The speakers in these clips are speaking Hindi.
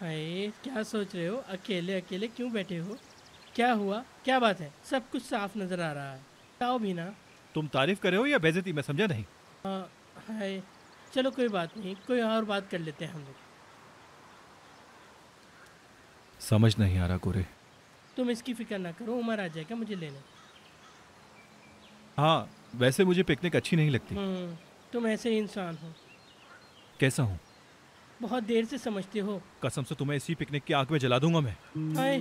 हाय, क्या सोच रहे हो? अकेले अकेले क्यों बैठे हो? क्या हुआ? क्या बात है? सब कुछ साफ नजर आ रहा है। बताओ भी ना। तुम तारीफ कर रहे हो या बेइज्जती? मैं समझा नहीं। हाय, चलो कोई बात नहीं, कोई और बात कर लेते हैं हम लोग। समझ नहीं आ रहा कोरे। तुम इसकी फिक्र ना करो, उमर आ जाएगा मुझे लेने। हाँ, वैसे मुझे पिकनिक अच्छी नहीं लगती। तुम ऐसे ही इंसान हो। कैसा हूँ? बहुत देर से समझते हो। कसम से तुम्हें इसी पिकनिक की आग में जला दूंगा मैं। हाय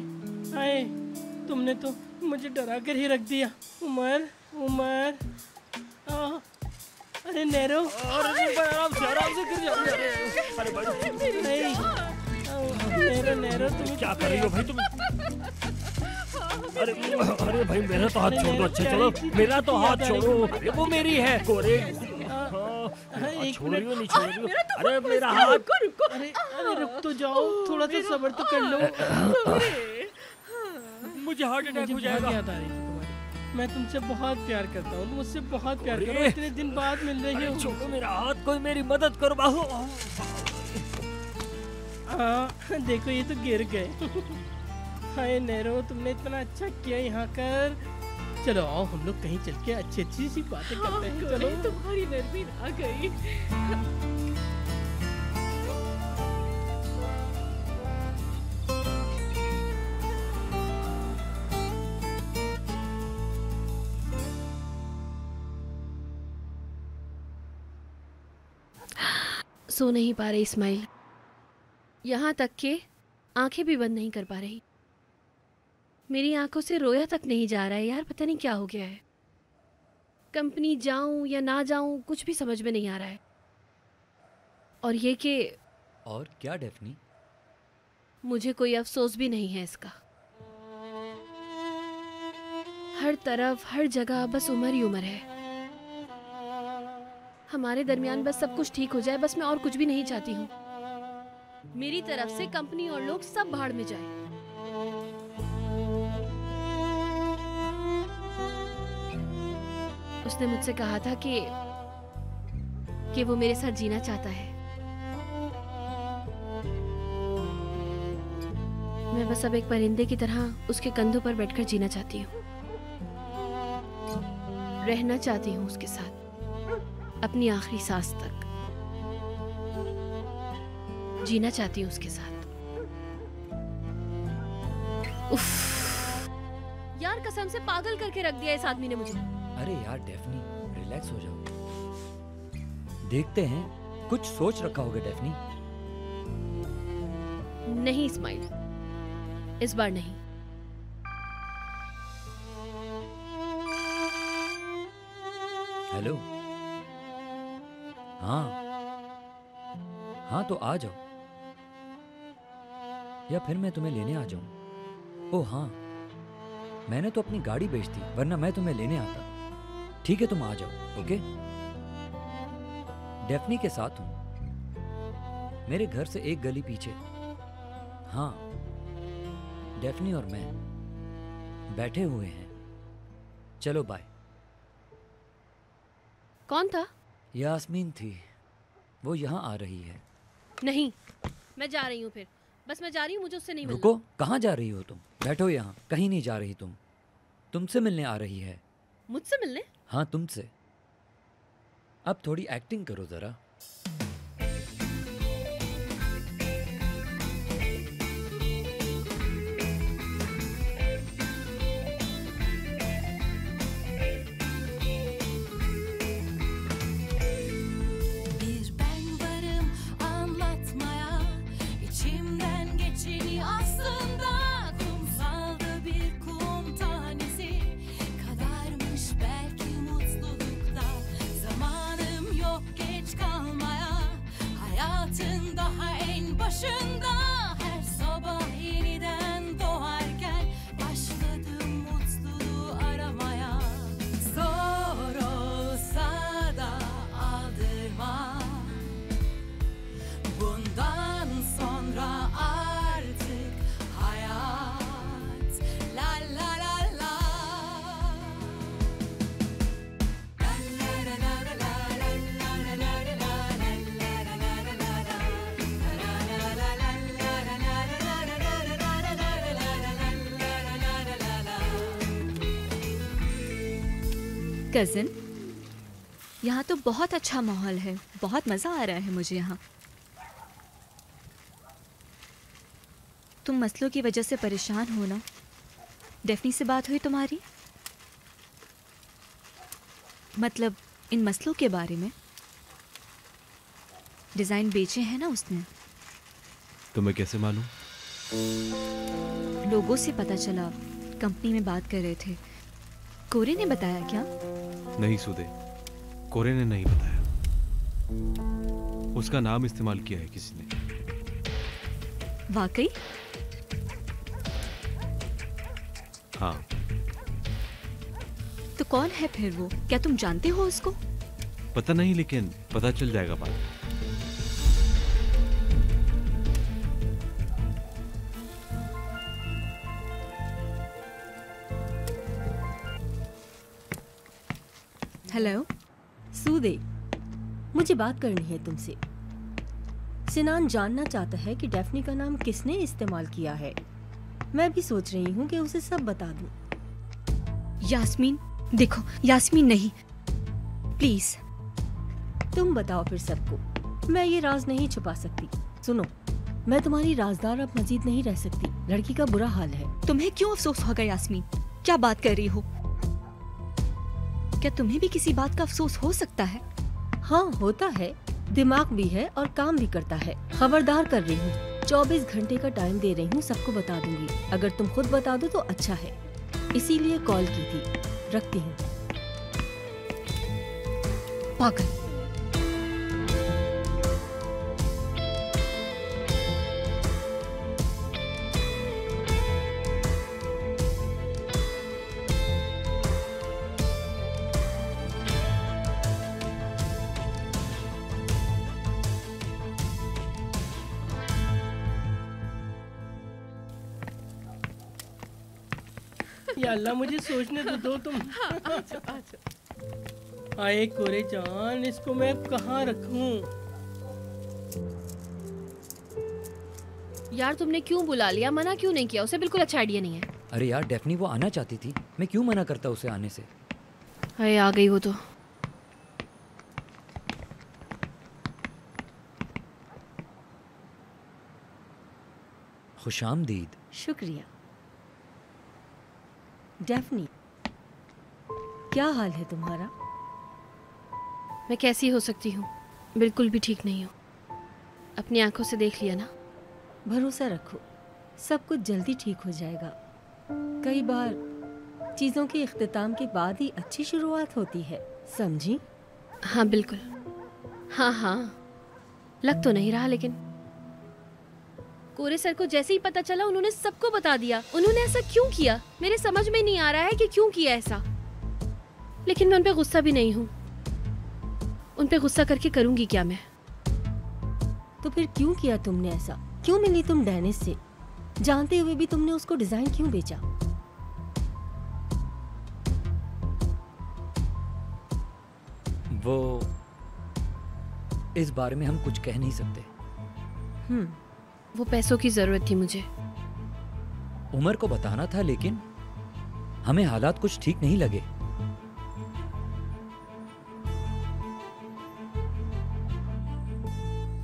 हाय, तुमने तो मुझे डरा कर ही रख दिया। उमर उमर, अरे नैरो, आराम से गिर जाओगे। अरे भाई, नैरो नैरो, तुम क्या कर रही हो भाई तुम? अरे अरे भाई, मेरा तो हाथ छोड़ दो। अच्छा चलो, मेरा तो हाथ छोड़ो। अरे वो मेरी है कोरे। छोड़ रही हो, नहीं छोड़ रही हो? अरे मेरा हाथ। अरे अरे रुक तो जाओ, थोड़ा सा सब्र तो कर लो। मुझे हार्ट अटैक हो जाएगा। याद आ रही थी तुम्हारी। मैं तुमसे बहुत प्यार करता हूँ, तुम मुझसे बहुत प्यार करो। इतने दिन बाद मिल रही हो। छोड़ो मेरा हाथ, कोई मेरी मदद करो बाहू। देखो ये तो गिर गए। हाय नैरो, तुमने इतना अच्छा किया यहाँ कर। चलो आओ हम लोग कहीं चल के अच्छी अच्छी सी बातें करते हैं। चलो, तुम्हारी नरमी आ गई। सो नहीं पा रही इस्माइल, यहाँ तक कि आंखें भी बंद नहीं कर पा रही। मेरी आंखों से रोया तक नहीं जा रहा है यार, पता नहीं क्या हो गया है। कंपनी जाऊं या ना जाऊं कुछ भी समझ में नहीं आ रहा है। और ये कि और क्या डेफनी? मुझे कोई अफसोस भी नहीं है इसका। हर तरफ हर जगह बस उम्र ही उम्र है। हमारे दरमियान बस सब कुछ ठीक हो जाए, बस मैं और कुछ भी नहीं चाहती हूँ। मेरी तरफ से कंपनी और लोग सब भाड़ में जाए। उसने मुझसे कहा था कि वो मेरे साथ जीना चाहता है। मैं बस अब एक परिंदे की तरह उसके कंधों पर बैठकर जीना चाहती हूँ, रहना चाहती हूँ उसके साथ अपनी आखिरी सांस तक, जीना चाहती हूँ उसके साथ। उफ, यार कसम से पागल करके रख दिया इस आदमी ने मुझे। अरे यार डेफनी, रिलैक्स हो जाओ। देखते हैं, कुछ सोच रखा होगा डेफनी। नहीं इस्माइल, इस बार नहीं। हेलो। हाँ हाँ, तो आ जाओ, या फिर मैं तुम्हें लेने आ जाऊं? ओह हाँ, मैंने तो अपनी गाड़ी बेच दी, वरना मैं तुम्हें लेने आता। ठीक है, तुम आ जाओ। ओके, डेफनी के साथ हूं, मेरे घर से एक गली पीछे। हाँ, डेफनी और मैं बैठे हुए हैं। चलो बाय। कौन था? यास्मीन थी, वो यहाँ आ रही है। नहीं, मैं जा रही हूँ फिर। बस मैं जा रही हूँ, मुझे उससे नहीं मिलना। रुको, कहाँ जा रही हो तुम? बैठो यहाँ, कहीं नहीं जा रही तुम। तुमसे मिलने आ रही है। मुझसे मिलने? हाँ, तुमसे। अब थोड़ी एक्टिंग करो जरा। Bir ben varım anlatmaya, içimden geçeni aslında kumsalda bir kum tanesi kadarmış belki mutlulukta. Zamanım yok, geç kal. Cousin, यहाँ तो बहुत अच्छा माहौल है, बहुत मज़ा आ रहा है मुझे यहाँ। तुम मसलों की वजह से परेशान हो ना? डेफनी से बात हुई तुम्हारी? मतलब इन मसलों के बारे में? डिज़ाइन बेचे हैं ना उसने? तुम्हें कैसे मालूम? लोगों से पता चला, कंपनी में बात कर रहे थे। कोरे ने बताया क्या? नहीं सुदे, कोरे ने नहीं बताया। उसका नाम इस्तेमाल किया है किसी ने। वाकई? हाँ। तो कौन है फिर वो? क्या तुम जानते हो उसको? पता नहीं, लेकिन पता चल जाएगा बाद में। हेलो सूदे, मुझे बात करनी है तुमसे। सिनान जानना चाहता है कि डेफनी का नाम किसने इस्तेमाल किया है। मैं भी सोच रही हूँ कि उसे सब बता दूँ। यास्मीन, देखो यास्मीन नहीं, प्लीज। तुम बताओ फिर सबको, मैं ये राज नहीं छुपा सकती। सुनो, मैं तुम्हारी राजदार अब मजीद नहीं रह सकती। लड़की का बुरा हाल है। तुम्हें क्यों अफसोस होगा यास्मीन? क्या बात कर रही हो? क्या तुम्हें भी किसी बात का अफसोस हो सकता है? हाँ होता है, दिमाग भी है और काम भी करता है। खबरदार कर रही हूँ, 24 घंटे का टाइम दे रही हूँ, सबको बता दूंगी। अगर तुम खुद बता दो तो अच्छा है, इसीलिए कॉल की थी। रखती हूँ। पागल। या अल्लाह, मुझे सोचने तो दो तुम। आए कोरे जान, इसको मैं अब कहाँ रखूं? यार तुमने क्यों बुला लिया? मना क्यों नहीं किया? उसे बिल्कुल अच्छा आइडिया नहीं है। अरे यार, डेफनी वो आना चाहती थी, मैं क्यों मना करता उसे आने से? अरे आ गई वो तो। खुशामदीद। शुक्रिया। डेफनी, क्या हाल है तुम्हारा? मैं कैसी हो सकती हूँ? बिल्कुल भी ठीक नहीं हूँ। अपनी आंखों से देख लिया ना। भरोसा रखो, सब कुछ जल्दी ठीक हो जाएगा। कई बार चीज़ों के इख्तिताम के बाद ही अच्छी शुरुआत होती है, समझी? हाँ बिल्कुल। हाँ हाँ, लग तो नहीं रहा, लेकिन कोरे सर को जैसे ही पता चला उन्होंने सबको बता दिया। उन्होंने ऐसा क्यों किया? मेरे समझ में नहीं आ रहा है कि क्यों किया ऐसा। लेकिन मैं उन पे गुस्सा भी नहीं हूँ। उन पे गुस्सा करके करूंगी क्या मैं? तो फिर क्यों किया तुमने ऐसा? क्यों मिली तुम डेनिस से? जानते हुए भी तुमने उसको डिजाइन क्यों बेचा? वो इस बारे में हम कुछ कह नहीं सकते। वो पैसों की जरूरत थी मुझे। उमर को बताना था, लेकिन हमें हालात कुछ ठीक नहीं लगे।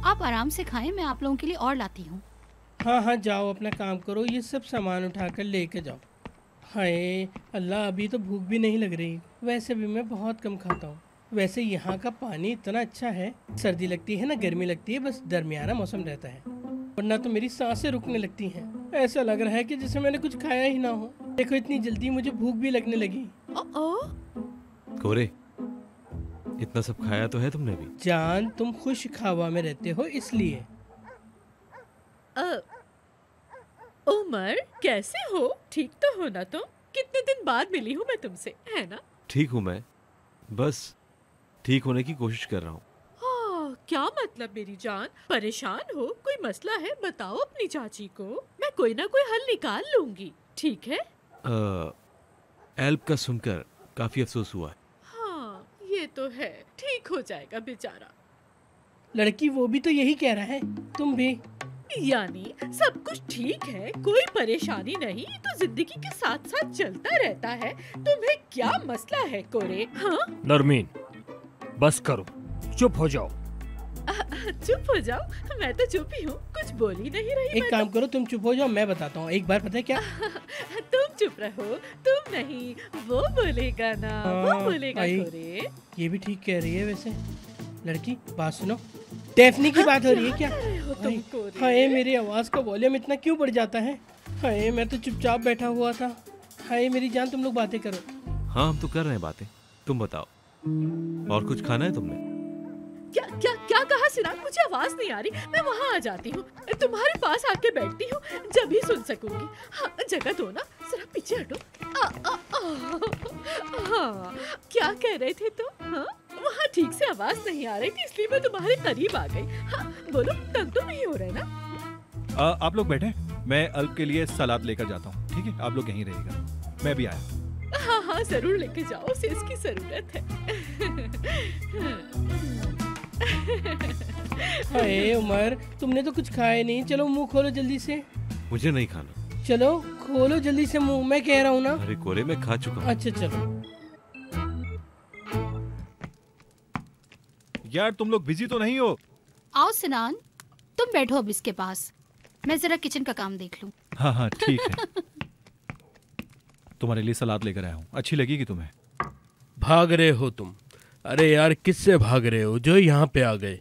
आप आराम से खाएं, मैं आप लोगों के लिए और लाती हूँ। हाँ हाँ, जाओ अपना काम करो, ये सब सामान उठाकर लेके जाओ। हाय अल्लाह, अभी तो भूख भी नहीं लग रही। वैसे भी मैं बहुत कम खाता हूँ। वैसे यहाँ का पानी इतना अच्छा है, सर्दी लगती है ना गर्मी लगती है, बस दरमियाना मौसम रहता है, वरना तो मेरी सांसें रुकने लगती हैं। ऐसा लग रहा है कि जैसे मैंने कुछ खाया ही ना हो। देखो इतनी जल्दी मुझे भूख भी लगने लगी। कोरे, इतना सब खाया तो है तुमने भी? जान, तुम खुश खावा में रहते हो इसलिए। उमर, कैसे हो? ठीक तो हो ना तुम? कितने दिन बाद मिली हूँ मैं तुमसे, है ना? ठीक हूँ मैं, बस ठीक होने की कोशिश कर रहा हूँ। क्या मतलब मेरी जान? परेशान हो? कोई मसला है? बताओ अपनी चाची को, मैं कोई ना कोई हल निकाल लूंगी। ठीक है? एल्प का सुनकर काफी अफसोस हुआ है। हाँ ये तो है, ठीक हो जाएगा बेचारा। लड़की वो भी तो यही कह रहा है, तुम भी। यानी सब कुछ ठीक है, कोई परेशानी नहीं, तो जिंदगी के साथ साथ चलता रहता है। तुम्हें क्या मसला है कोरे? हाँ नरमीन, बस करो, चुप हो जाओ। चुप हो जाओ? मैं तो चुप ही हूँ, कुछ बोल ही नहीं रही। एक काम करो, तुम चुप हो जाओ, मैं बताता हूँ। एक बार पता है क्या? तुम चुप रहो, तुम नहीं, वो बोलेगा ना, वो बोलेगा कोरे। ये भी ठीक कह रही है वैसे। लड़की बात सुनो, डेफनी की बात हो रही है क्या? हाय, मेरी आवाज का वॉल्यूम इतना क्यों बढ़ जाता है? हाय, मैं तो चुपचाप बैठा हुआ था। हाय मेरी जान, तुम लोग बातें करो। हाँ हम तो कर रहे हैं बातें, तुम बताओ और कुछ खाना है तुमने? क्या क्या क्या कहा सिनान? मुझे आवाज नहीं आ रही, मैं वहाँ आ जाती हूँ, तुम्हारे पास आके बैठती हूँ, जब ही सुन सकूंगी। हाँ, जगह दो ना, जरा पीछे हटो। हाँ, क्या कह रहे थे तुम? हाँ, वहाँ ठीक से आवाज नहीं आ रही थी, इसलिए मैं तुम्हारे करीब आ गई। हाँ, बोलो, तंग तो नहीं हो रहे ना? आप लोग बैठे, मैं अल्प के लिए सलाद लेकर जाता हूँ, ठीक है? आप लोग यहीं रहिएगा, मैं भी आया। हाँ हाँ, जरूर लेके जाओ, उसे इसकी जरूरत है। अरे उमर, तुमने तो कुछ खाया नहीं। चलो मुंह खोलो जल्दी से। मुझे नहीं खाना। चलो खोलो जल्दी से मुंह, मैं कह रहा हूँ ना। अरे कोरे, मैं खा चुका हूँ। अच्छा चलो। यार तुम लोग बिजी तो नहीं हो? आओ सिनान, तुम बैठो अब इसके पास, मैं जरा किचन का काम देख लूं। हाँ हाँ ठीक है। तुम्हारे लिए सलाद लेकर आया हूँ, अच्छी लगेगी तुम्हें। भाग रहे हो तुम? अरे यार, किससे भाग रहे हो जो यहाँ पे आ गए?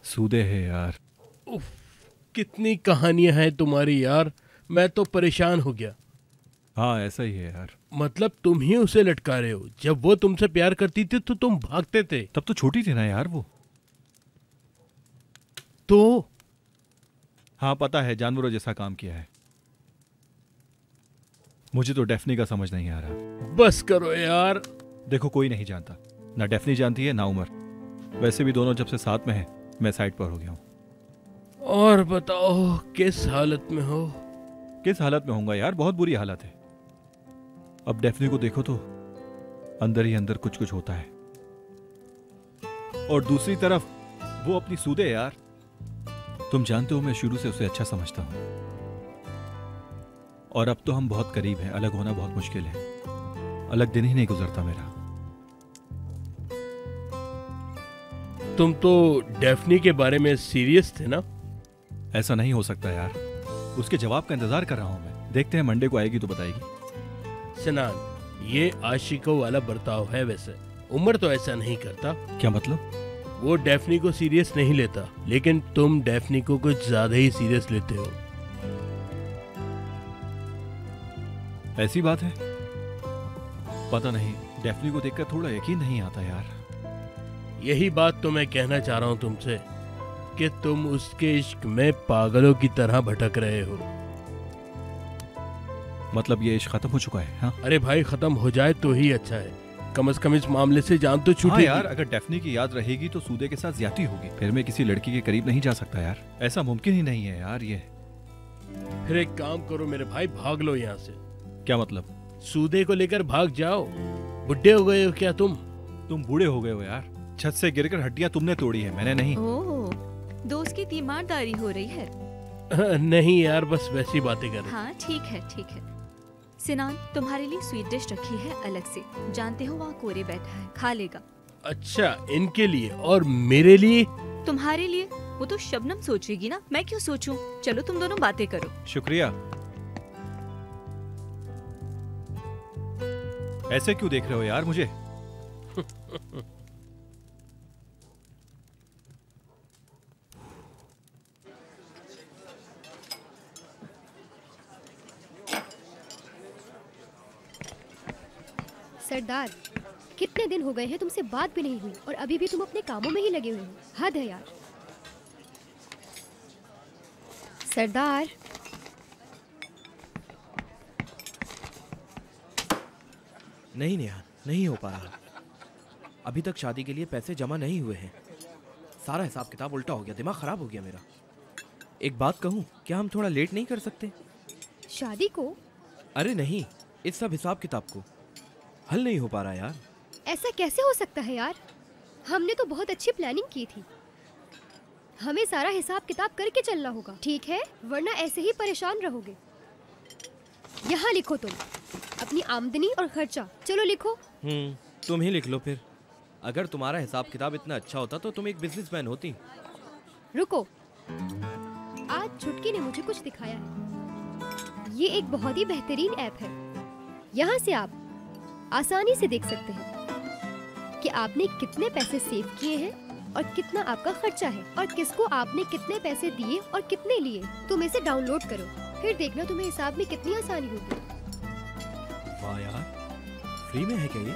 सूदे है यार। उफ, कितनी कहानियां हैं तुम्हारी यार, मैं तो परेशान हो गया। हाँ ऐसा ही है यार। मतलब तुम ही उसे लटका रहे हो? जब वो तुमसे प्यार करती थी तो तुम भागते थे। तब तो छोटी थी ना यार वो। तो हाँ पता है, जानवरों जैसा काम किया है। मुझे तो डेफनी का समझ नहीं आ रहा। बस करो यार। देखो, कोई नहीं जानता, ना डेफनी जानती है ना उमर। वैसे भी दोनों जब से साथ में हैं, मैं साइड पर हो गया हूँ। और बताओ, किस हालत में हो? किस हालत में होऊंगा यार, बहुत बुरी हालत है। अब डेफनी को देखो तो अंदर ही अंदर कुछ कुछ होता है, और दूसरी तरफ वो अपनी सूदे यार। तुम जानते हो मैं शुरू से उसे अच्छा समझता हूं, और अब तो हम बहुत करीब हैं। अलग होना बहुत मुश्किल है, अलग दिन ही नहीं गुजरता मेरा। तुम तो डेफनी के बारे में सीरियस थे ना? ऐसा नहीं हो सकता यार, उसके जवाब का इंतजार कर रहा हूं मैं। देखते हैं, मंडे को आएगी तो बताएगी। सिनान, ये आशिकों वाला बर्ताव है। वैसे उमर तो ऐसा नहीं करता। क्या मतलब? वो डेफनी को सीरियस नहीं लेता, लेकिन तुम डेफनी को कुछ ज्यादा ही सीरियस लेते हो। ऐसी बात है? पता नहीं, डेफनी को देखकर थोड़ा यकीन नहीं आता यार। यही बात तो मैं कहना चाह रहा हूँ तुमसे, कि तुम उसके इश्क में पागलों की तरह भटक रहे हो। मतलब ये इश्क खत्म हो चुका है? हाँ? अरे भाई, खत्म हो जाए तो ही अच्छा है, कम से कम इस मामले से जान तो छूटेगी। हाँ यार, अगर डेफनी की याद रहेगी तो सूदे के साथ ज्यादती होगी। फिर मैं किसी लड़की के करीब नहीं जा सकता यार, ऐसा मुमकिन ही नहीं है यार ये। फिर एक काम करो मेरे भाई, भाग लो यहाँ से। क्या मतलब? सूदे को लेकर भाग जाओ। बुढ़े हो गए हो क्या तुम? तुम बूढ़े हो गए हो यार। छत से गिरकर हड्डियां तुमने तोड़ी है, मैंने नहीं। ओह, दोस्त की तीमारदारी हो रही है। नहीं यार, बस वैसी बातें कर रहे। हाँ ठीक है ठीक है। सिनान, तुम्हारे लिए स्वीट डिश रखी है अलग से। जानते हो वहाँ कोरे बैठा है, खा लेगा। अच्छा, इनके लिए? और मेरे लिए? तुम्हारे लिए वो तो शबनम सोचेगी ना, मैं क्यों सोचूं? चलो तुम दोनों बातें करो। शुक्रिया। ऐसे क्यों देख रहे हो यार मुझे? सरदार, कितने दिन हो गए हैं तुमसे बात भी नहीं हुई और अभी भी तुम अपने कामों में ही लगे हुए हो। हद है यार। सरदार, नहीं नेहा, नहीं हो पा रहा। अभी तक शादी के लिए पैसे जमा नहीं हुए हैं। सारा हिसाब किताब उल्टा हो गया, दिमाग खराब हो गया मेरा। एक बात कहूँ, क्या हम थोड़ा लेट नहीं कर सकते? शादी को? अरे नहीं, इस सब हिसाब किताब को। हल नहीं हो पा रहा यार। ऐसा कैसे हो सकता है यार? हमने तो बहुत अच्छी प्लानिंग की थी। हमें सारा हिसाब किताब करके चलना होगा, ठीक है? वरना ऐसे ही परेशान रहोगे। यहाँ लिखो तुम अपनी आमदनी और खर्चा। चलो लिखो। तुम ही लिख लो फिर। अगर तुम्हारा हिसाब किताब इतना अच्छा होता तो तुम एक बिजनेसमैन होती। रुको, आज छुटकी ने मुझे कुछ दिखाया है। ये एक बहुत ही बेहतरीन ऐप है। यहाँ से आप आसानी से देख सकते हैं कि आपने कितने पैसे सेव किए हैं और कितना आपका खर्चा है और किसको आपने कितने पैसे दिए और कितने लिए। तुम इसे डाउनलोड करो, फिर देखना तुम्हें हिसाब में कितनी आसानी होगी। वाह यार, फ्री में है क्या ये?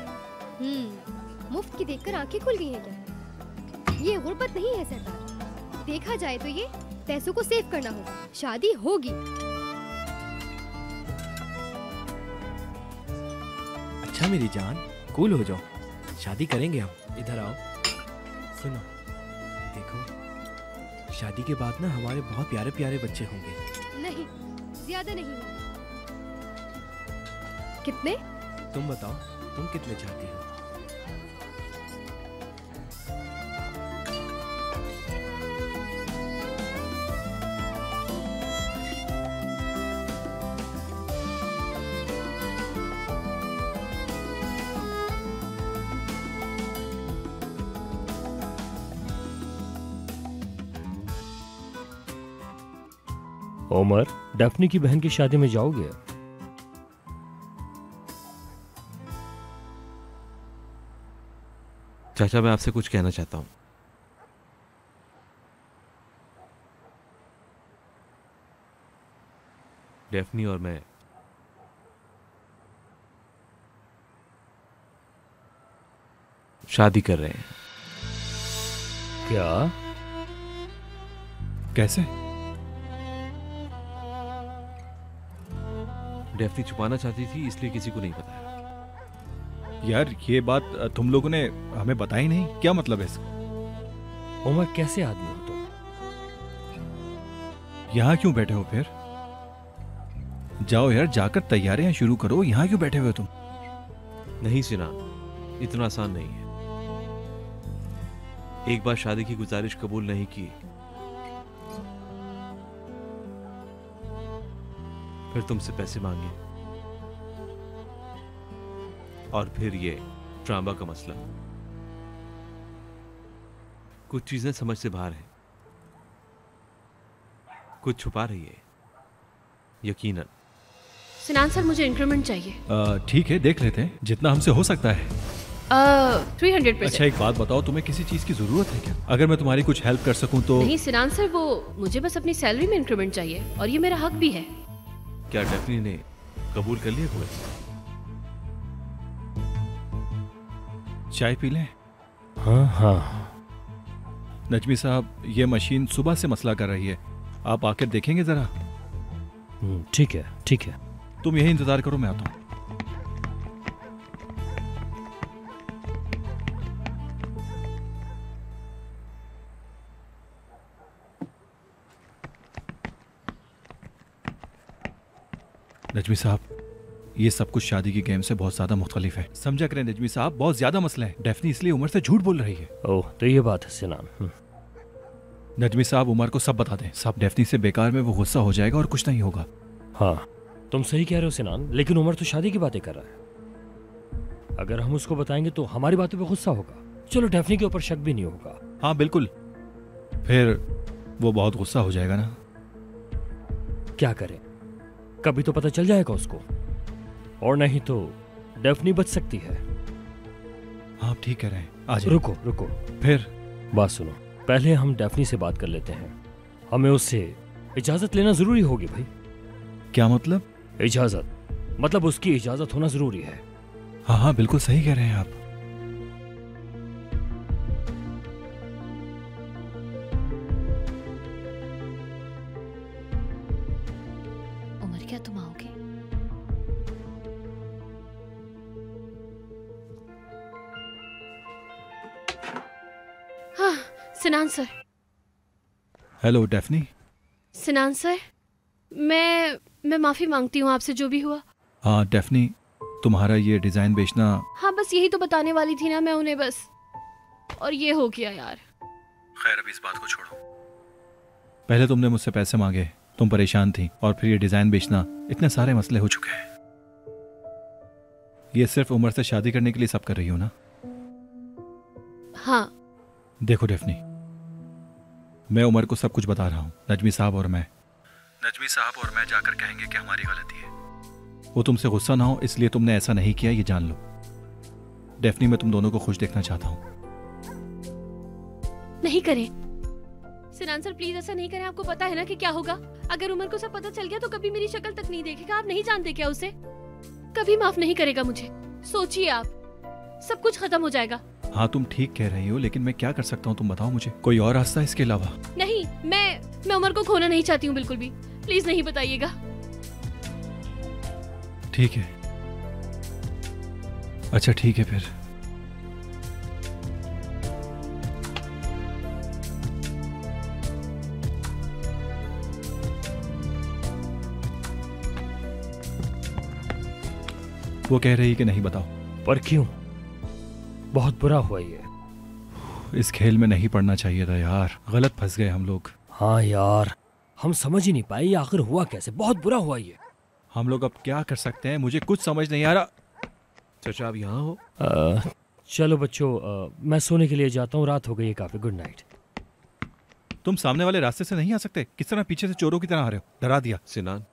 मुफ्त की देखकर आंखें खुल गई हैं क्या? ये गुर्बत नहीं है सरदार। देखा जाए तो ये पैसों को सेव करना होगा। शादी होगी। अच्छा मेरी जान, कूल हो जाओ, शादी करेंगे हम। इधर आओ, सुनो, देखो शादी के बाद ना हमारे बहुत प्यारे प्यारे बच्चे होंगे। नहीं, ज्यादा नहीं होंगे। कितने? तुम बताओ, तुम कितने चाहती हो? ओमर, डैफ्नी की बहन की शादी में जाओगे? चाचा, मैं आपसे कुछ कहना चाहता हूँ। डैफ्नी और मैं शादी कर रहे हैं। क्या? कैसे? डैफ्नी छुपाना चाहती थी, इसलिए किसी को नहीं बताया। यार ये बात तुम लोगों ने हमें बताई नहीं, क्या मतलब है इसका? ओमर, कैसे आदमी हो तुम? यहाँ क्यों बैठे हो फिर? जाओ यार, जाकर तैयारियां शुरू करो। यहाँ क्यों बैठे हुए तुम? नहीं सिनान, इतना आसान नहीं है। एक बार शादी की गुजारिश कबूल नहीं की फिर तुमसे पैसे मांगे और फिर ये ड्रामा का मसला। कुछ चीजें समझ से बाहर हैं, कुछ छुपा रही है यकीनन। सिनान सर, मुझे इंक्रीमेंट चाहिए। ठीक है, देख लेते हैं जितना हमसे हो सकता है। 300%। अच्छा एक बात बताओ, तुम्हें किसी चीज की जरूरत है क्या? अगर मैं तुम्हारी कुछ हेल्प कर सकूं तो। नहीं सिनान सर, वो मुझे बस अपनी सैलरी में इंक्रीमेंट चाहिए और ये मेरा हक भी है। क्या डैफ्नी ने कबूल कर लिया कोई? चाय पी लें? हाँ हाँ। नजमी साहब, ये मशीन सुबह से मसला कर रही है, आप आकर देखेंगे जरा? ठीक है ठीक है। तुम यही इंतजार करो, मैं आता हूँ। नजमी साहब, ये सब कुछ शादी की गेम से बहुत ज्यादा मुख्तलिफ है। समझा करें नजमी साहब, बहुत ज्यादा मसला है। डैफ्नी इसलिए उमर से झूठ बोल रही है। ओह, तो ये बात है सिनान। नजमी साहब, उमर को सब बता दें। साहब, डैफ्नी से बेकार में वो गुस्सा हो जाएगा और कुछ नहीं होगा। हाँ, तुम सही कह रहे हो सिनान, लेकिन उमर तो शादी की बातें कर रहा है। अगर हम उसको बताएंगे तो हमारी बातों पे गुस्सा होगा। चलो, डैफ्नी के ऊपर शक भी नहीं होगा। हाँ बिल्कुल, फिर वो बहुत गुस्सा हो जाएगा ना। क्या करें, कभी तो पता चल जाएगा उसको, और नहीं तो डैफ्नी बच सकती है। हाँ ठीक कह रहे हैं, आ जाओ। रुको रुको, फिर बात सुनो। पहले हम डैफ्नी से बात कर लेते हैं। हमें उससे इजाजत लेना जरूरी होगी भाई। क्या मतलब? इजाजत मतलब उसकी इजाजत होना जरूरी है। हाँ हाँ बिल्कुल सही कह रहे हैं आप। उमर, क्या तुम आओगे? हाँ, Sinan sir. Hello Daphne. Sinan sir, मैं माफी मांगती हूँ आपसे जो भी हुआ। हाँ डैफ्नी, तुम्हारा ये डिजाइन बेचना। हाँ, बस यही तो बताने वाली थी ना मैं उन्हें, बस। और ये हो गया यार। खैर, अभी इस बात को छोड़ो। पहले तुमने मुझसे पैसे मांगे, तुम परेशान थी, और फिर ये डिजाइन बेचना, इतने सारे मसले हो चुके हैं। ये सिर्फ उमर से शादी करने के लिए सब कर रही हो ना? हाँ। देखो डेफनी, मैं उमर को सब कुछ बता रहा हूँ। नजमी साहब और मैं जाकर कहेंगे कि हमारी गलती है। वो तुमसे गुस्सा ना हो इसलिए तुमने ऐसा नहीं किया, ये जान लो। डेफनी, मैं तुम दोनों को खुश देखना चाहता हूँ। नहीं करें सिनान सर, प्लीज ऐसा नहीं करें। आपको पता है ना कि क्या होगा अगर उमर को सब पता चल गया तो कभी मेरी शक्ल तक नहीं देखेगा। आप नहीं जानते क्या उसे? कभी माफ नहीं करेगा मुझे। सोचिए आप, सब कुछ खत्म हो जाएगा। हाँ तुम ठीक कह रही हो, लेकिन मैं क्या कर सकता हूँ तुम बताओ मुझे। कोई और रास्ता है इसके अलावा? नहीं, मैं उमर को खोना नहीं चाहती हूँ बिल्कुल भी। प्लीज नहीं बताइएगा। ठीक है, अच्छा ठीक है फिर। वो कह रही कि नहीं बताओ। पर क्यों? बहुत बुरा हुआ ये। इस खेल में नहीं पड़ना चाहिए था यार, गलत फंस गए हम लोग। हाँ यार, हम समझ ही नहीं पाए ये आखिर हुआ कैसे। बहुत बुरा हुआ ये। हम लोग अब क्या कर सकते हैं, मुझे कुछ समझ नहीं आ रहा। चाचा आप यहाँ हो? चलो बच्चों, मैं सोने के लिए जाता हूँ, रात हो गई है काफी। Good night. तुम सामने वाले रास्ते से नहीं आ सकते? किस तरह पीछे से चोरों की तरह आ रहे हो? डरा दिया। सिनान,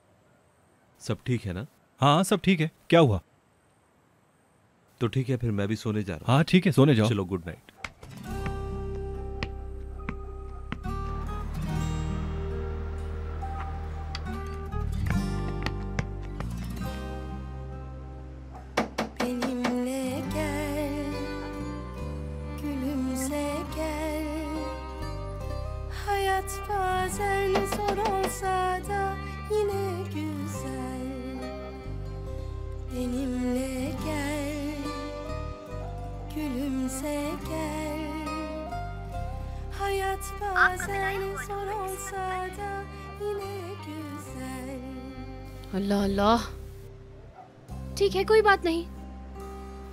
सब ठीक है ना? हाँ सब ठीक है। क्या हुआ? तो ठीक है, फिर मैं भी सोने जा रहा हूँ। हाँ ठीक है, सोने जाओ। चलो, good night. Benimle gel, gülümse gel. Hayat bazen zor olsa da yine güzel. Benimle gel, gülümse gel. Hayat bazen zor olsa da yine güzel. अल्लाह अल्लाह। ठीक है, कोई बात नहीं।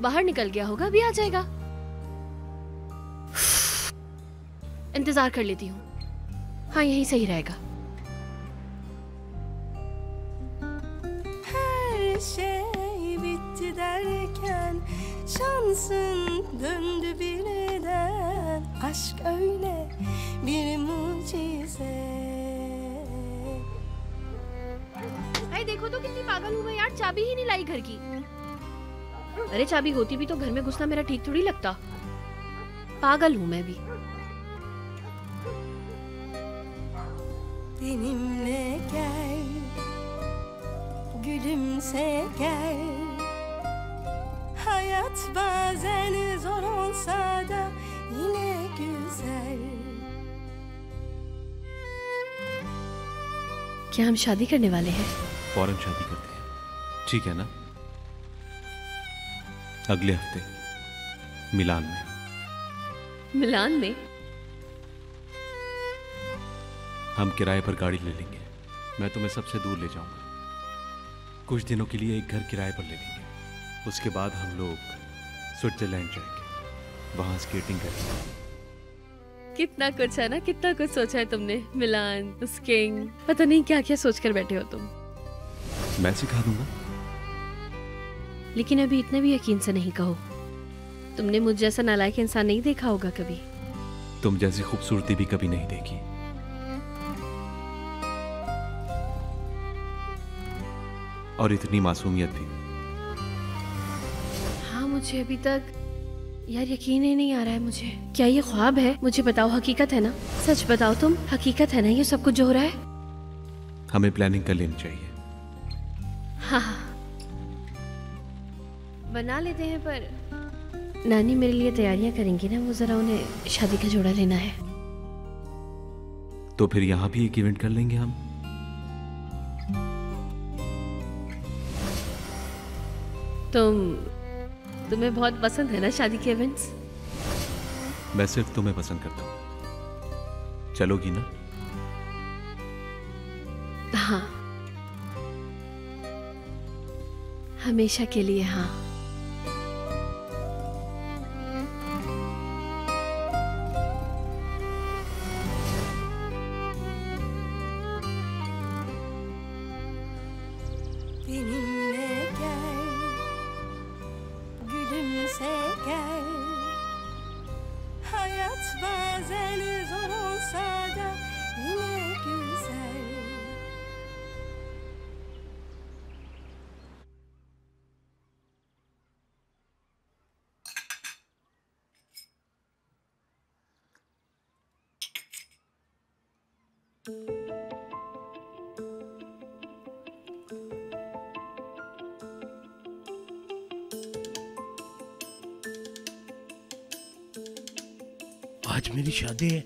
बाहर निकल गया होगा, अभी आ जाएगा। इंतजार कर लेती हूँ। हाँ यही सही रहेगा। Her şey bitti derken şansın döndü birden. Aşk öyle bir mucize. अरे देखो तो कितनी पागल हूँ मैं यार, चाबी ही नहीं लाई घर की। अरे चाबी होती भी तो घर में घुसना मेरा ठीक थोड़ी लगता। पागल हूँ मैं भी। Benimle gel, gülümse gel. Hayat bazen zor olsa da yine güzel. क्या हम शादी करने वाले हैं? फौरन शादी करते हैं, ठीक है ना? अगले हफ्ते मिलान में। मिलान में? हम किराए पर गाड़ी ले लेंगे। मैं तुम्हें सबसे दूर ले जाऊंगा। कुछ दिनों के लिए एक घर किराए पर ले लेंगे। उसके बाद हम लोग स्विट्जरलैंड जाएंगे, वहां स्केटिंग करेंगे। कितना कुछ है ना, कितना कुछ सोचा है तुमने। मिलान, स्कीइंग, पता नहीं क्या क्या सोच कर बैठे हो तुम। मैं सिखा दूंगा। लेकिन अभी इतने भी यकीन से नहीं कहो। तुमने मुझ जैसा नालायक इंसान नहीं देखा होगा कभी। तुम जैसी खूबसूरती भी कभी नहीं देखी। और इतनी मासूमियत भी। हाँ मुझे अभी तक यार यकीन ही नहीं आ रहा है मुझे। क्या ये ख्वाब है? मुझे बताओ, हकीकत है ना? सच बताओ तुम, हकीकत है ना ये सब कुछ जो हो रहा है? हमें प्लानिंग कर लेनी चाहिए। हाँ बना लेते हैं, पर नानी मेरे लिए तैयारियां करेंगी ना, वो जरा उन्हें शादी का जोड़ा लेना है। तो फिर यहाँ भी एक इवेंट कर लेंगे हम। तुम्हें बहुत पसंद है ना शादी के इवेंट्स? मैं सिर्फ तुम्हें पसंद करता हूँ। चलोगी ना? हाँ हमेशा के लिए हाँ। benimle gel, gülümse gel. Hayat bazen zor olsa da yine güzel. आज मेरी शादी है,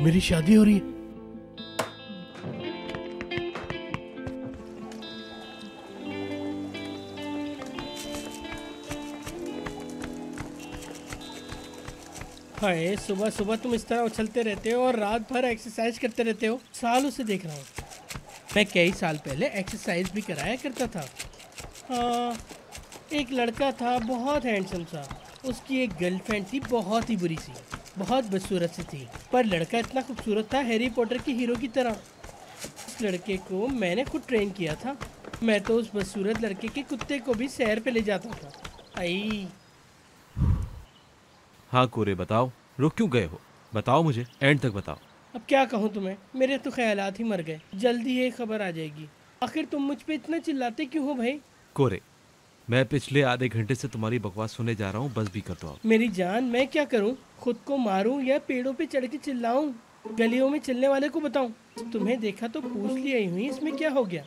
मेरी शादी हो रही है। हाय, सुबह सुबह तुम इस तरह उछलते रहते हो और रात भर एक्सरसाइज करते रहते हो। सालों से देख रहा हूँ। मैं कई साल पहले एक्सरसाइज भी कराया करता था। हाँ, एक लड़का था बहुत हैंडसम सा। उसकी एक गर्लफ्रेंड थी बहुत ही बुरी सी, बहुत बदसूरत सी थी। पर लड़का इतना खूबसूरत था, हैरी पॉटर के हीरो की तरह। उस लड़के को मैंने खुद ट्रेन किया था। मैं तो उस बदसूरत लड़के के कुत्ते को भी सैर पे ले जाता था। आई हाँ कोरे, बताओ, रुक क्यों गए हो? बताओ मुझे, एंड तक बताओ। अब क्या कहूँ तुम्हें, मेरे तो ख्यालात ही मर गए। जल्दी ये खबर आ जाएगी। आखिर तुम मुझ पे इतना चिल्लाते क्यों हो भाई? कोरे, मैं पिछले आधे घंटे से तुम्हारी बकवास सुने जा रहा हूँ, बस भी कर दो आप। मेरी जान, मैं क्या करूँ? खुद को मारूं या पेड़ों पे चढ़ के चिल्लाऊं? गलियों में चलने वाले को बताऊं? तुम्हें देखा तो पूछ लिया ही हुई, इसमें क्या हो गया?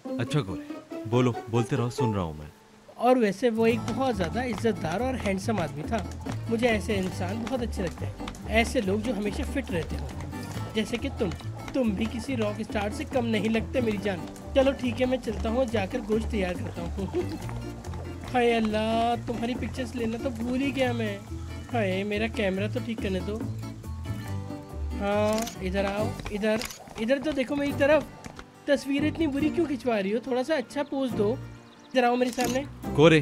अच्छा कोरे, बोलो, बोलते रहो, सुन रहा हूँ मैं। और वैसे वो एक बहुत ज़्यादा इज्जतदार और हैंडसम आदमी था। मुझे ऐसे इंसान बहुत अच्छे लगते हैं, ऐसे लोग जो हमेशा फिट रहते हो, जैसे कि तुम भी किसी रॉक स्टार से कम नहीं लगते मेरी जान। चलो ठीक है, मैं चलता हूँ, जाकर गोश्त तैयार करता हूँ। हाय अल्लाह, तुम्हारी पिक्चर्स लेना तो भूल ही गया मैं। हाय, मेरा कैमरा तो ठीक करने दो। हाँ, इधर आओ, इधर तो देखो मेरी तरफ। तस्वीर इतनी बुरी क्यों खिंचवा रही हो? थोड़ा सा अच्छा पोज दो। इधर आओ मेरे सामने। कोरे,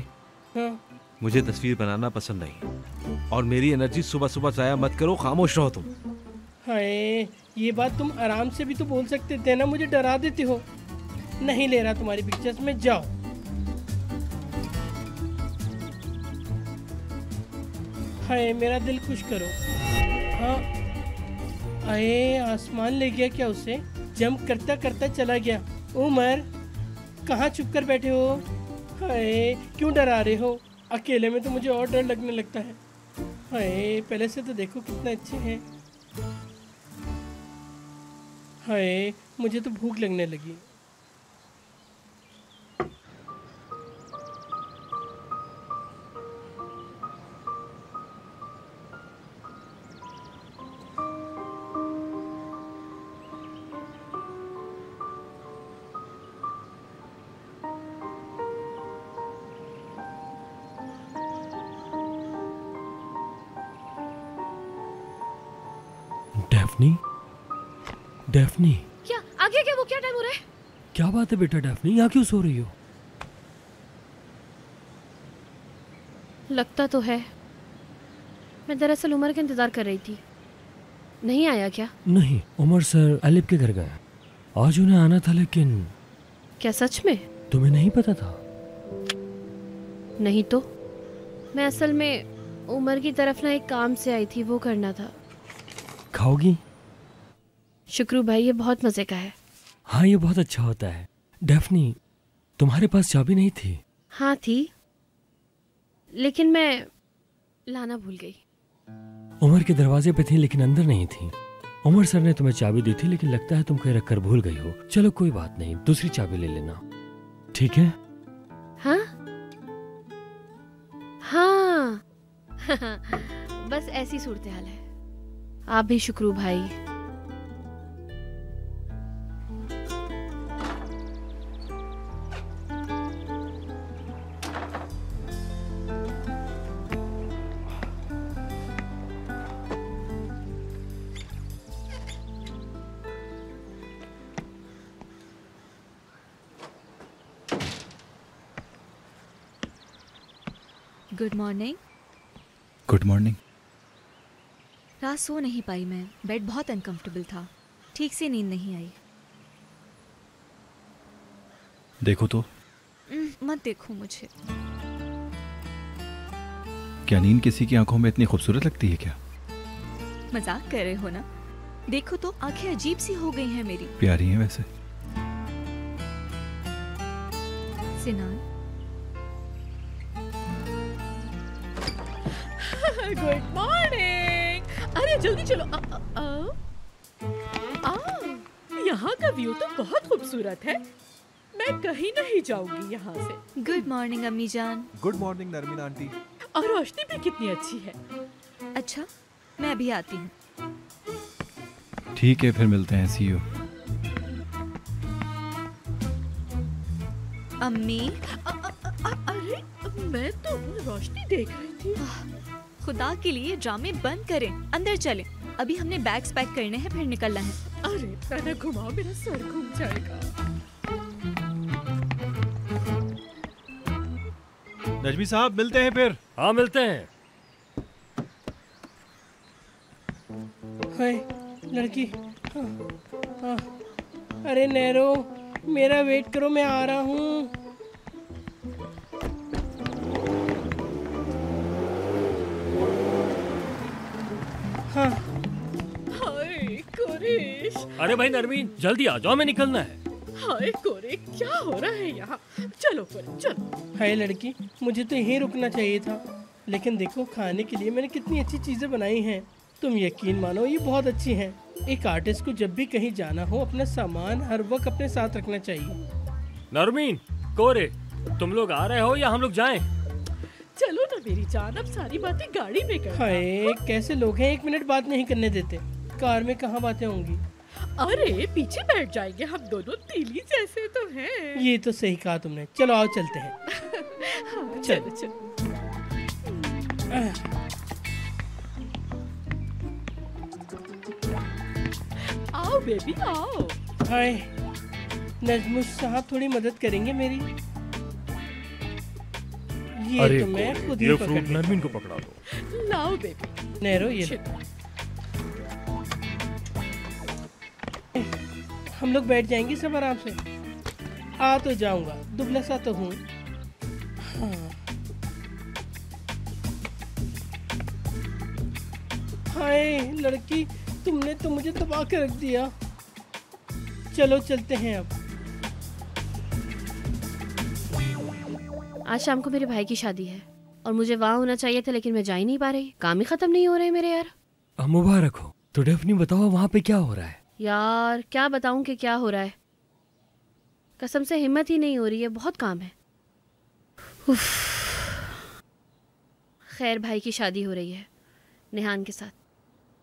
हाँ, मुझे तस्वीर बनाना पसंद नहीं, और मेरी एनर्जी सुबह सुबह जाया मत करो, खामोश रहो तुम। हाय, ये बात तुम आराम से भी तो बोल सकते थे ना, मुझे डरा देते हो। नहीं ले रहा तुम्हारी पिक्चर्स में, जाओ। हाय, मेरा दिल खुश करो। हाँ, अरे आसमान ले गया क्या उसे? जंप करता करता चला गया। उमर, कहाँ छुप कर बैठे हो? हाय, क्यों डरा रहे हो? अकेले में तो मुझे और डर लगने लगता है। हाय, पहले से तो देखो कितने अच्छे हैं। हाय, मुझे तो भूख लगने लगी। डेफनी, डेफनी, क्या आ गया? क्या वो क्या टाइम हो रहा है? क्या बात है बेटा डेफनी, यहाँ क्यों सो रही हो? लगता तो है। मैं दरअसल उमर का इंतजार कर रही थी। नहीं आया क्या? नहीं, उमर सर एलिप के घर गए। आज उन्हें आना था, लेकिन क्या सच में? तुम्हें नहीं पता था? नहीं तो। मैं असल में उमर की तरफ ना एक काम से आई थी, वो करना था। खाओगी? शुक्रू भाई, ये बहुत मजे का है। हाँ, ये बहुत अच्छा होता है। डेफनी, तुम्हारे पास चाबी नहीं थी? हाँ थी, लेकिन मैं लाना भूल गई। उमर के दरवाजे पे थी, लेकिन अंदर नहीं थी। उमर सर ने तुम्हें चाबी दी थी, लेकिन लगता है तुम कहीं रखकर भूल गई हो। चलो कोई बात नहीं, दूसरी चाबी ले लेना, ठीक है? हाँ हाँ। बस ऐसी सूरत हाल है। आप भी शुक्रू भाई। Good morning. Good morning. रात सो नहीं पाई मैं, बेड बहुत अनकंफर्टेबल था, ठीक से नींद नहीं आई। देखो तो, मत देखो मुझे। क्या नींद किसी की आंखों में इतनी खूबसूरत लगती है क्या? मजाक कर रहे हो ना? देखो तो आंखें अजीब सी हो गई हैं मेरी। प्यारी हैं वैसे। सिनान। Good morning. अरे जल्दी चलो। यहाँ का व्यू तो बहुत खूबसूरत है। मैं कहीं नहीं जाऊंगी यहाँ से। गुड मॉर्निंग अम्मी जान। Good morning Narmeen aunty. और रोशनी भी कितनी अच्छी है। अच्छा, मैं अभी आती हूँ। ठीक है, फिर मिलते हैं। सी यू। अम्मी। अरे मैं तो रोशनी देख रही थी। खुदा के लिए ड्रामे बंद करें, अंदर चलें। अभी हमने बैग्स पैक करने हैं, फिर निकलना है। अरे मैंने घुमाओ, मेरा सर घूम जाएगा। नजमी साहब मिलते हैं फिर। हाँ मिलते हैं। हाय लड़की। हाँ, हाँ। अरे नैरो, मेरा वेट करो, मैं आ रहा हूँ। हाँ। हाय कोरेश। अरे भाई नरमीन, जल्दी आ जाओ, हमें निकलना है। हाय कोरे, क्या हो रहा है यहाँ? चलो कोरे चलो। हाय लड़की, मुझे तो यहीं रुकना चाहिए था, लेकिन देखो खाने के लिए मैंने कितनी अच्छी चीज़ें बनाई हैं। तुम यकीन मानो ये बहुत अच्छी हैं। एक आर्टिस्ट को जब भी कहीं जाना हो अपना सामान हर वक्त अपने साथ रखना चाहिए। नरमीन, कोरे, तुम लोग आ रहे हो या हम लोग जाएं? चलो ना मेरी जान, अब सारी बातें गाड़ी में कर। हाय कैसे लोग हैं, 1 मिनट बात नहीं करने देते। कार में कहाँ बातें होंगी। अरे पीछे बैठ जाएंगे, हम दोनों तीली जैसे तो हैं। ये तो सही कहा तुमने। चलो आओ चलते हैं। हाँ, चलो चलो। आओ बेबी आओ। हाय नजमुश साहब, थोड़ी मदद करेंगे मेरी? ये अरे तो मैं खुद ही ये पकड़ फ्रूट लेता नरमीन हूँ। को पकड़ा दो। लाओ बेबी। नैरो ये लो। हम लोग बैठ जाएंगे सब आराम से। आ तो जाऊंगा, दुबला सा तो हूँ। हाँ। हाय लड़की, तुमने तो मुझे दबा के रख दिया। चलो चलते हैं अब। आज शाम को मेरे भाई की शादी है और मुझे वहाँ होना चाहिए था, लेकिन मैं जा ही नहीं पा रही। काम ही खत्म नहीं हो रहे मेरे यार। मुबारक हो। तो डेफनी बताओ वहाँ पे क्या हो रहा है? यार क्या बताऊं कि क्या हो रहा है। कसम से हिम्मत ही नहीं हो रही है, बहुत काम है। उफ। खैर भाई की शादी हो रही है नेहान के साथ।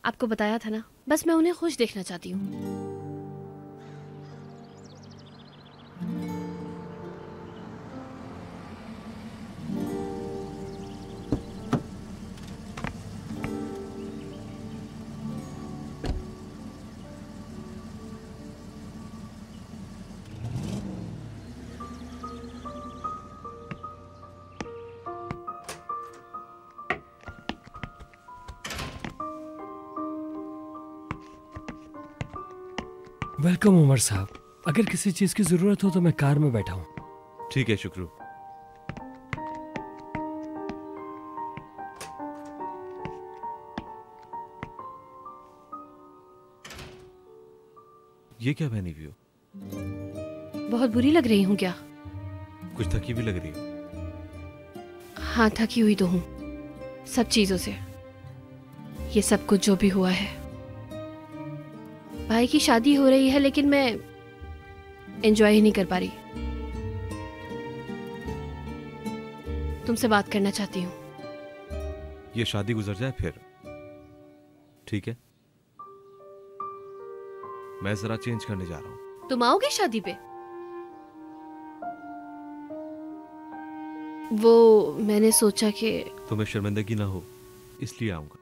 आपको बताया था ना, बस मैं उन्हें खुश देखना चाहती हूँ। वेलकम उमर साहब। अगर किसी चीज की जरूरत हो तो मैं कार में बैठा हूँ। ठीक है शुक्रू। ये क्या पहनी हुई हो? बहुत बुरी लग रही हूँ क्या? कुछ थकी भी लग रही हो। हाँ थकी हुई तो हूँ, सब चीजों से। ये सब कुछ जो भी हुआ है। भाई की शादी हो रही है लेकिन मैं एंजॉय ही नहीं कर पा रही। तुमसे बात करना चाहती हूँ। ये शादी गुजर जाए फिर ठीक है? मैं जरा चेंज करने जा रहा हूँ। तुम आओगे शादी पे? वो मैंने सोचा कि तुम्हें शर्मिंदगी ना हो इसलिए आऊंगा।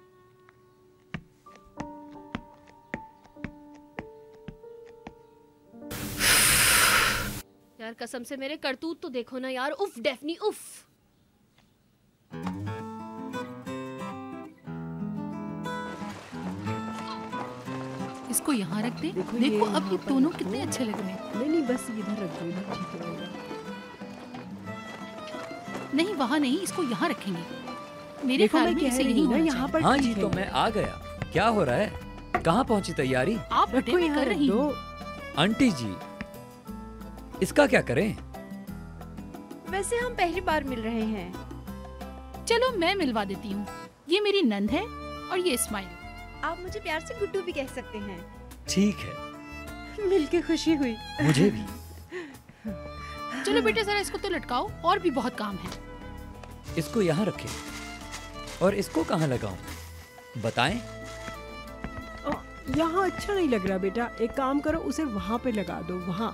यार कसम से मेरे करतूत तो देखो ना यार। उफ डेफनी उफ। इसको यहाँ रख दे। देखो अब ये दोनों कितने अच्छे लग रहे हैं। नहीं बस इधर रख दो, इधर ठीक रहेगा। नहीं वहाँ नहीं, इसको यहाँ रखेंगे। मेरे ख्याल में इसे यही होना यहाँ पर। हाँ जी, तो मैं आ गया। क्या हो रहा है? कहाँ पहुँची तैयारी? आप बटे में कर रही हो। आंटी जी, इसका क्या करें? वैसे हम पहली बार मिल रहे हैं। चलो मैं मिलवा देती हूँ। ये मेरी नंद है और ये इस्माइल। आप मुझे प्यार से गुड्डू भी कह सकते हैं। ठीक है, मिलके खुशी हुई। मुझे भी। चलो बेटे जरा इसको तो लटकाओ, और भी बहुत काम है। इसको यहाँ रखें और इसको कहाँ लगाऊं? बताएं। यहाँ अच्छा नहीं लग रहा बेटा, एक काम करो उसे वहाँ पे लगा दो, वहाँ।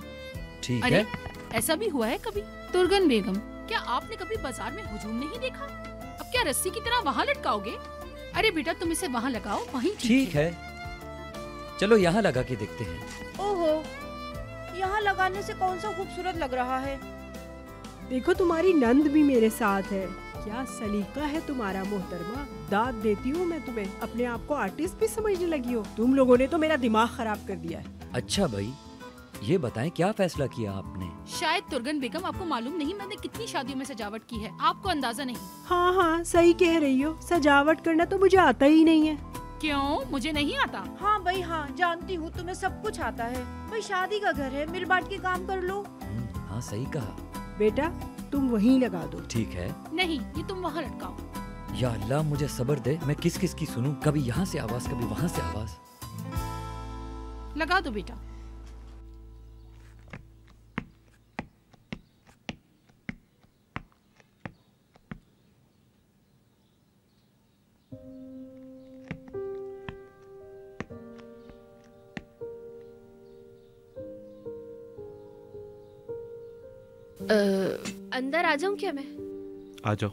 ठीक अरे, है। ऐसा भी हुआ है कभी? तुर्गन बेगम, क्या आपने कभी बाजार में हुजूम नहीं देखा? अब क्या रस्सी की तरह वहाँ लटकाओगे? अरे बेटा तुम इसे वहाँ लगाओ, वहीं ठीक है। चलो यहाँ लगा के देखते हैं। ओहो, यहाँ लगाने से कौन सा खूबसूरत लग रहा है। देखो तुम्हारी नंद भी मेरे साथ है। क्या सलीका है तुम्हारा मोहतरमा, दाद देती हूँ मैं तुम्हें। अपने आप को आर्टिस्ट भी समझने लगी हो। तुम लोगों ने तो मेरा दिमाग खराब कर दिया है। अच्छा भाई, ये बताएं क्या फैसला किया आपने? शायद तुर्गन बेगम आपको मालूम नहीं मैंने कितनी शादियों में सजावट की है, आपको अंदाजा नहीं। हाँ सही कह रही हो, सजावट करना तो मुझे आता ही नहीं है। क्यों, मुझे नहीं आता? हाँ भाई हाँ, जानती हूँ तुम्हें सब कुछ आता है। भाई शादी का घर है, मिल बांट के काम कर लो। हाँ सही कहा। बेटा तुम वहीं लगा दो। ठीक है। नहीं, ये तुम वहाँ लटकाओ। या अल्लाह मुझे सब्र दे, मैं किस किस की सुनूं, कभी यहाँ से आवाज कभी वहाँ से आवाज। लगा दो बेटा। अंदर आ जाऊं क्या मैं? आ जाओ।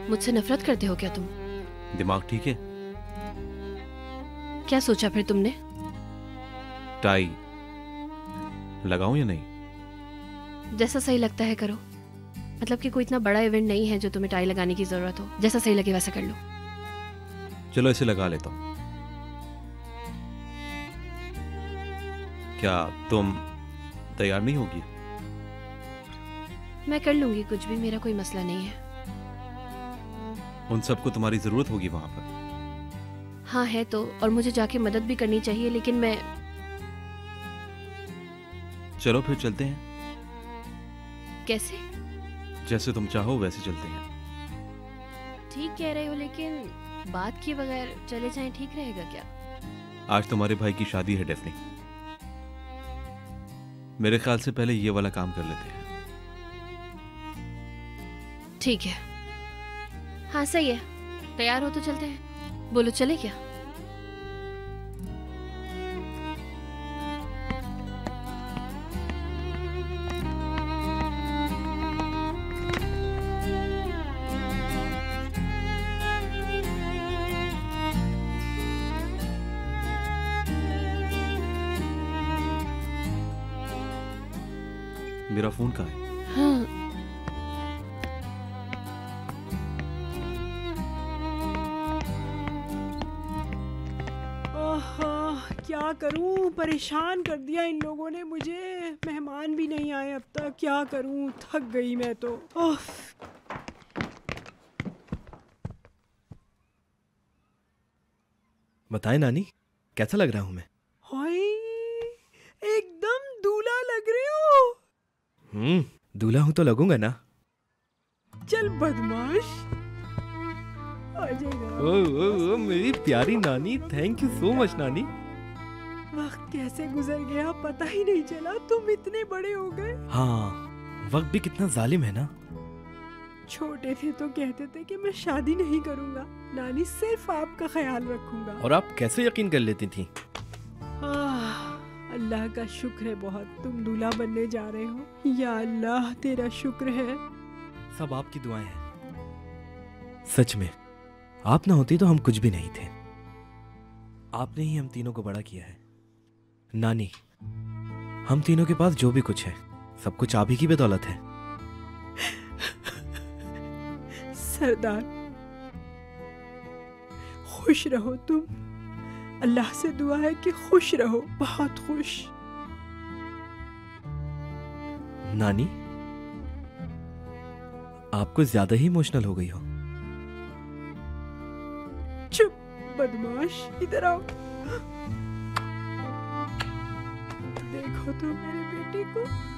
मुझसे नफरत करते हो क्या तुम? दिमाग ठीक है? क्या सोचा फिर तुमने? टाई लगाऊं या नहीं? जैसा सही लगता है करो। मतलब कि कोई इतना बड़ा इवेंट नहीं है जो तुम्हें टाई लगाने की जरूरत हो। जैसा सही लगे वैसा कर लो। चलो इसे लगा लेता हूं। क्या तुम तैयार नहीं होगी? मैं कर लूंगी कुछ भी, मेरा कोई मसला नहीं है। उन सबको तुम्हारी जरूरत होगी वहां पर। हाँ है तो, और मुझे जाके मदद भी करनी चाहिए, लेकिन मैं। चलो फिर चलते हैं। कैसे? जैसे तुम चाहो वैसे चलते हैं। ठीक कह रहे हो, लेकिन बात किए बगैर चले जाएं ठीक रहेगा क्या? आज तुम्हारे भाई की शादी है डेफनी। मेरे ख्याल से पहले ये वाला काम कर लेते हैं। ठीक है, हाँ सही है। तैयार हो तो चलते हैं। बोलो चले क्या? मेरा फोन कहाँ है? हाँ क्या करूं, परेशान कर दिया इन लोगों ने मुझे। मेहमान भी नहीं आए अब तक। क्या करूं, थक गई मैं तो। बताएं नानी, कैसा लग रहा हूं मैं? हाय, एकदम दूल्हा लग रहे हो। दूल्हा हूं तो लगूंगा ना। चल बदमाश, आ जाएगा। ओ, मेरी प्यारी नानी, थैंक यू सो मच नानी। वक्त कैसे गुजर गया पता ही नहीं चला। तुम इतने बड़े हो गए। हाँ, वक्त भी कितना जालिम है ना। छोटे थे तो कहते थे कि मैं शादी नहीं करूंगा, नानी सिर्फ आपका ख्याल रखूंगा। और आप कैसे यकीन कर लेती थी? अल्लाह का शुक्र है बहुत, तुम दूल्हा बनने जा रहे हो। या अल्लाह तेरा शुक्र है। सब आपकी दुआएं हैं। सच में आप ना होती तो हम कुछ भी नहीं थे। आपने ही हम तीनों को बड़ा किया है। नानी, हम तीनों के पास जो भी कुछ है सब कुछ आप ही की बदौलत है। सरदार, खुश रहो तुम। अल्लाह से दुआ है कि खुश रहो, बहुत खुश। नानी, आप कुछ ज्यादा ही इमोशनल हो गई हो। चुप बदमाश, इधर आओ। देखो तो मेरे बेटे को।